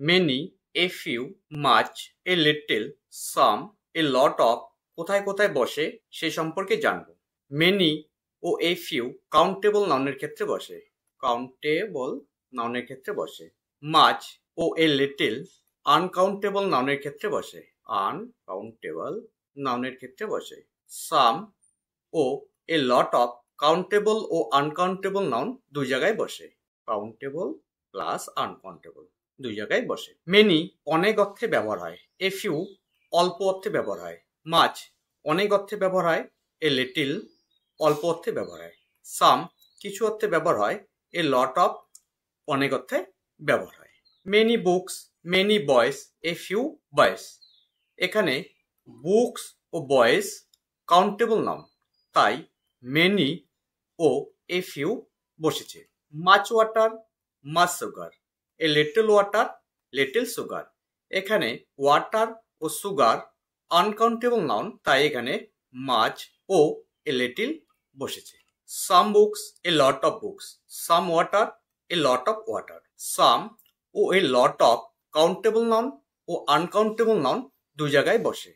Many, a few, much, a little, some, a lot of কোথায় কোথায় বসে সে সম্পর্কে জানব। মেনি ও এ ফিউ কাউন্টেবল নাউনের ক্ষেত্রে বসে। কাউন্টেবল নাউনের ক্ষেত্রে বসে। মাচ ও এ লিটল আনকাউন্টেবল নাউনের ক্ষেত্রে বসে। আনকাউন্টেবল নাউনের ক্ষেত্রে বসে। সাম ও এ লট অফ কাউন্টেবল ও আনকাউন্টেবল নাউন দুই জায়গায় বসে। কাউন্টেবল প্লাস আনকাউন্টেবল দুই জায়গায় বসে। মেনি অনেক অর্থে ব্যবহার হয়। এ ফিউ অল্প অর্থে ব্যবহার হয়। মাচ অনেক অর্থে ব্যবহার হয়। এ লিটল অল্প অর্থে ব্যবহার হয়। সাম কিছু অর্থে ব্যবহার হয়। এ লট অফ অনেক অর্থে ব্যবহার হয়। মেনি বুকস, মেনি বয়েস, এ ফিউ বয়েস। এখানে বুকস ও বয়েস কাউন্টেবল নাউন, তাই মেনি ও এ ফিউ বসেছে। Much water, much sugar, a little water, little sugar. এখানে ওয়াটার ও সুগার আনকাউন্টেবল নাউন, তাই এখানে মাচ ও এ লিটল বসেছে। Some books, a lot of books, some water, a lot of water. Some ও a lot of countable noun ও uncountable noun দুই জায়গায় বসে।